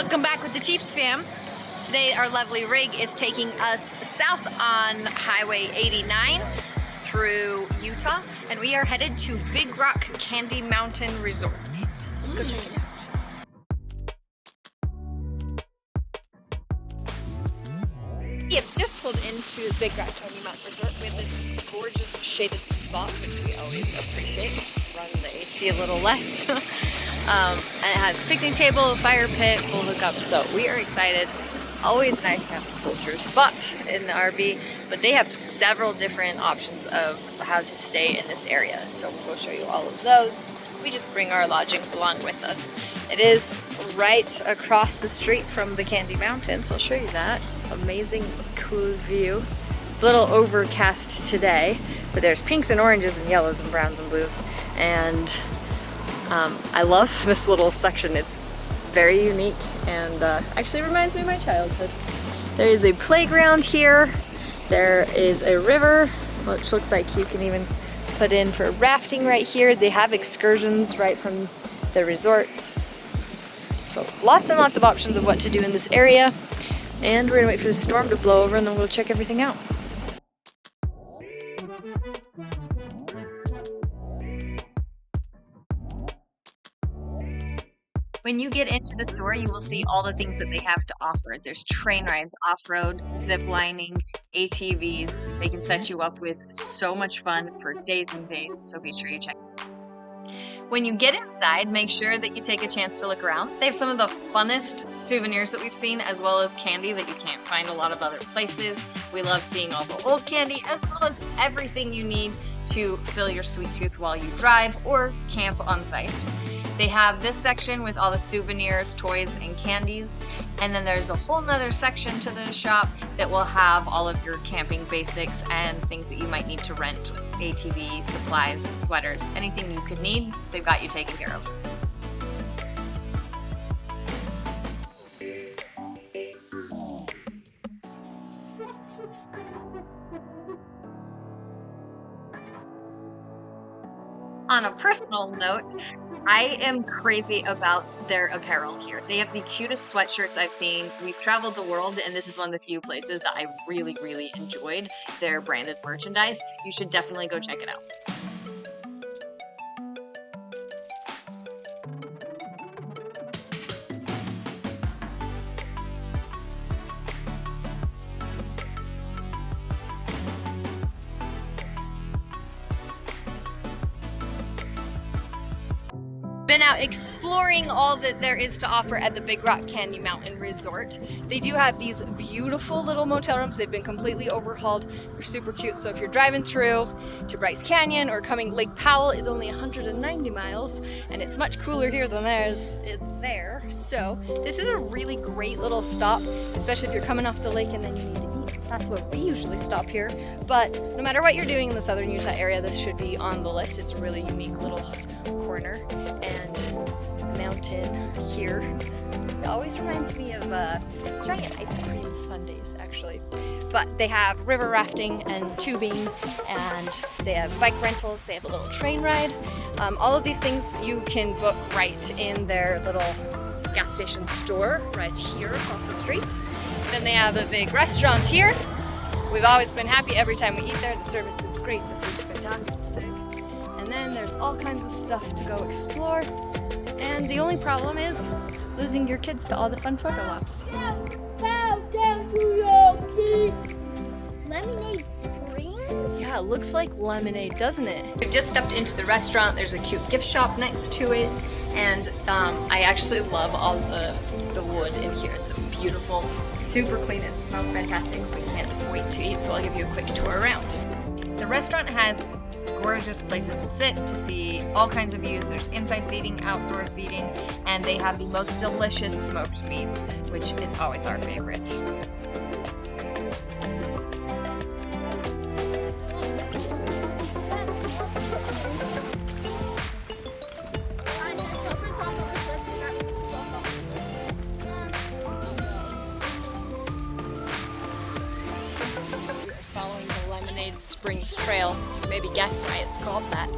Welcome back with the Chiefs fam. Today our lovely rig is taking us south on Highway 89 through Utah, and we are headed to Big Rock Candy Mountain Resort. Let's go check it out. We have just pulled into Big Rock Candy Mountain Resort. We have this gorgeous shaded spot, which we always appreciate. Run the AC a little less. And it has a picnic table, fire pit, full hookup, so we are excited. Always nice to have a pull-through spot in the RV, but they have several different options of how to stay in this area, so we'll show you all of those. We just bring our lodgings along with us. It is right across the street from the Candy Mountain, so I'll show you that. Amazing, cool view. It's a little overcast today, but there's pinks and oranges and yellows and browns and blues, and I love this little section. It's very unique and actually reminds me of my childhood. There is a playground here. There is a river, which looks like you can even put in for rafting right here. They have excursions right from the resorts. So lots and lots of options of what to do in this area. And we're gonna wait for the storm to blow over and then we'll check everything out. When you get into the store, you will see all the things that they have to offer. There's train rides, off-road, zip lining, ATVs. They can set you up with so much fun for days and days, so be sure you check. When you get inside, make sure that you take a chance to look around. They have some of the funnest souvenirs that we've seen, as well as candy that you can't find a lot of other places. We love seeing all the old candy, as well as everything you need to fill your sweet tooth while you drive or camp on site. They have this section with all the souvenirs, toys, and candies. And then there's a whole nother section to the shop that will have all of your camping basics and things that you might need to rent, ATV, supplies, sweaters, anything you could need, they've got you taken care of. On a personal note, I am crazy about their apparel here. They have the cutest sweatshirts I've seen. We've traveled the world, and this is one of the few places that I really, really enjoyed their branded merchandise. You should definitely go check it out. Been out exploring all that there is to offer at the Big Rock Candy Mountain Resort. They do have these beautiful little motel rooms. They've been completely overhauled. They're super cute. So if you're driving through to Bryce Canyon or coming, Lake Powell is only 190 miles and it's much cooler here than there's there. So this is a really great little stop, especially if you're coming off the lake and then you need to eat. That's where we usually stop here. But no matter what you're doing in the southern Utah area, this should be on the list. It's a really unique little corner, and the mountain here, it always reminds me of giant ice cream sundaes actually. But they have river rafting and tubing, and they have bike rentals, they have a little train ride. All of these things you can book right in their little gas station store right here across the street. Then they have a big restaurant here. We've always been happy every time we eat there. The service is great, the food's fantastic. And then there's all kinds of stuff to go explore. And the only problem is losing your kids to all the fun photo ops. Bow down to your kids. Lemonade Springs? Yeah, it looks like lemonade, doesn't it? We've just stepped into the restaurant. There's a cute gift shop next to it. And I actually love all the wood in here. It's beautiful, super clean. It smells fantastic. We can't wait to eat, so I'll give you a quick tour around. The restaurant has gorgeous places to sit, to see all kinds of views. There's inside seating, outdoor seating, and they have the most delicious smoked meats, which is always our favorite. Following the Lemonade Springs Trail. Maybe guess why it's called that.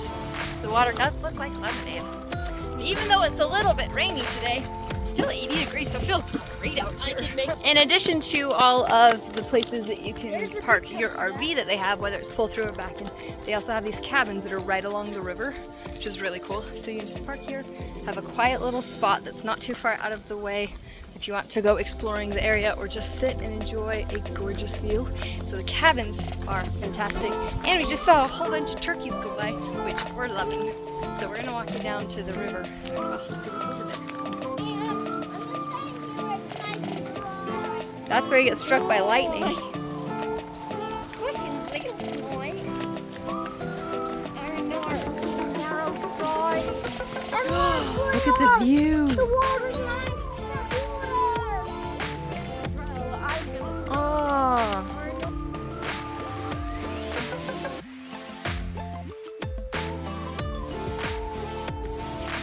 The water does look like lemonade. And even though it's a little bit rainy today, still 80 degrees, so it feels great out here. In addition to all of the places that you can park your RV that they have, whether it's pull through or back in, they also have these cabins that are right along the river, which is really cool. So you can just park here, have a quiet little spot that's not too far out of the way if you want to go exploring the area or just sit and enjoy a gorgeous view. So the cabins are fantastic. And we just saw a whole bunch of turkeys go by, which we're loving. So we're gonna walk you down to the river across and see what's over there. That's where you get struck by lightning. Question, they get snakes. I know it's so narrow, guys. Look at the view. The water's nice everywhere. Bro, I'm gonna. Oh.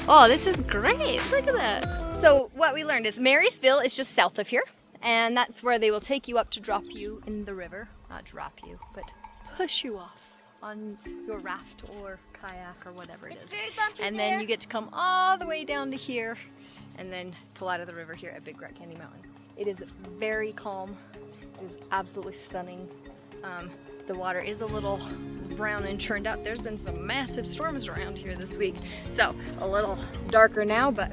Oh, this is great. Look at that. So what we learned is Marysville is just south of here, and that's where they will take you up to drop you in the river. Not drop you, but push you off on your raft or kayak or whatever it is. very bumpy And there. then you get to come all the way down to here and then pull out of the river here at Big Rock Candy Mountain. It is very calm. It is absolutely stunning. The water is a little brown and churned up. There's been some massive storms around here this week, so a little darker now, but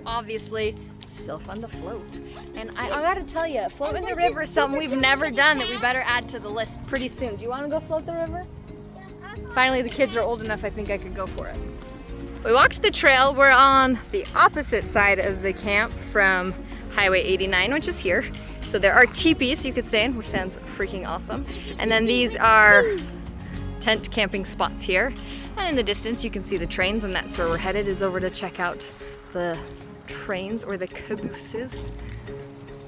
obviously still fun to float. And I gotta tell you, floating the river is something we've never done that we better add to the list pretty soon. Do you want to go float the river? Finally, the kids are old enough, I think I could go for it. We walked the trail. We're on the opposite side of the camp from Highway 89, which is here. So there are teepees you could stay in, which sounds freaking awesome. And then these are tent camping spots here. And in the distance, you can see the trains, and that's where we're headed, is over to check out the trains or the cabooses.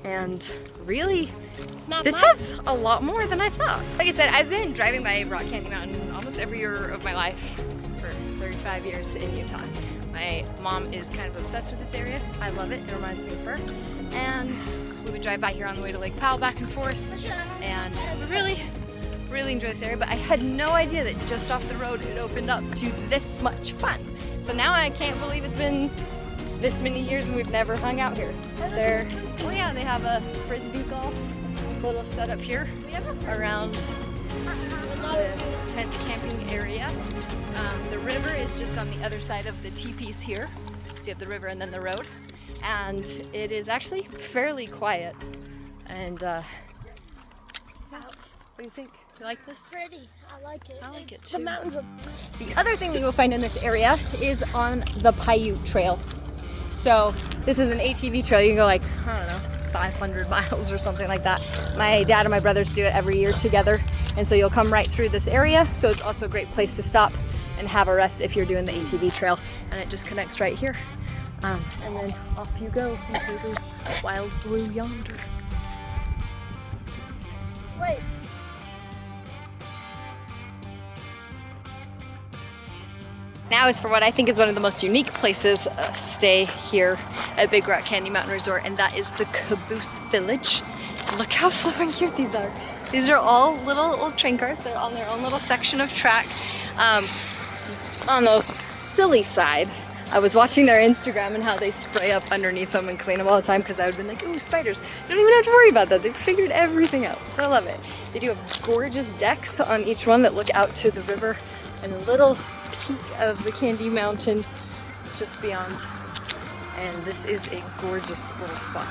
And really, this has a lot more than I thought. Like I said, I've been driving by Rock Candy Mountain almost every year of my life for 35 years in Utah. My mom is kind of obsessed with this area. I love it. It reminds me of her. And we would drive by here on the way to Lake Powell back and forth. And we really enjoy this area, but I had no idea that just off the road it opened up to this much fun. So now I can't believe it's been this many years and we've never hung out here. Oh yeah, they have a frisbee golf little setup here around the tent camping area. The river is just on the other side of the teepees here. So you have the river and then the road. And it is actually fairly quiet. And what do you think? You like this? Pretty. I like it. I like it The too. mountains are. The other thing that you'll find in this area is on the Paiute Trail. So this is an ATV trail. You can go like, I don't know, 500 miles or something like that. My dad and my brothers do it every year together. And so you'll come right through this area. So it's also a great place to stop and have a rest if you're doing the ATV trail. And it just connects right here. And then off you go into the wild blue yonder. Wait. Now is for what I think is one of the most unique places stay here at Big Rock Candy Mountain Resort, and that is the Caboose Village. Look how flippin' cute these are. These are all little old train cars. They're on their own little section of track. On the silly side, I was watching their Instagram and how they spray up underneath them and clean them all the time, because I would have been like, ooh, spiders. You don't even have to worry about that. They've figured everything out, so I love it. They do have gorgeous decks on each one that look out to the river and a little peak of the Candy Mountain just beyond. And this is a gorgeous little spot.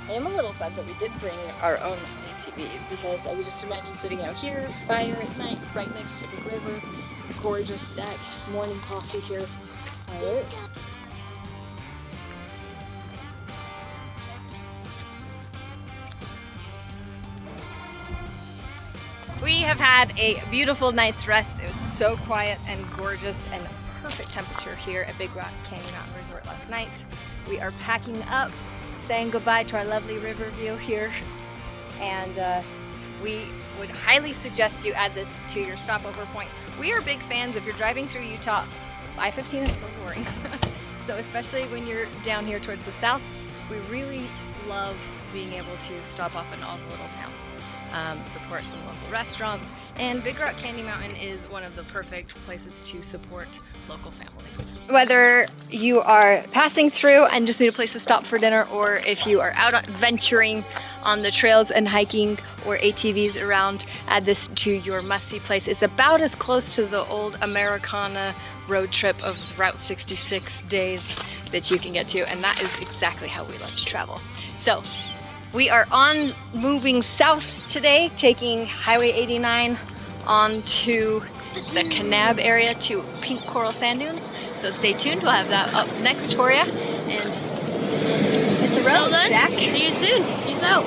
I am a little sad that we did bring our own ATV, because I could just imagine sitting out here, fire at night, right next to the river, gorgeous deck, morning coffee here. We have had a beautiful night's rest. It was so quiet and gorgeous and perfect temperature here at Big Rock Candy Mountain Resort last night. We are packing up, saying goodbye to our lovely river view here, and we would highly suggest you add this to your stopover point. We are big fans. If you're driving through Utah, I-15 is so boring. So especially when you're down here towards the south, we really love being able to stop off in all the little towns, support some local restaurants, and Big Rock Candy Mountain is one of the perfect places to support local families. Whether you are passing through and just need a place to stop for dinner, or if you are out adventuring on the trails and hiking or ATVs around, add this to your must-see place. It's about as close to the old Americana road trip of Route 66 days that you can get to, and that is exactly how we love to travel. So we are moving south today, taking Highway 89 onto the Kanab area to Pink Coral Sand Dunes. So stay tuned, we'll have that up next for you. And hit the road, Till then, Jack. see you soon. Peace out.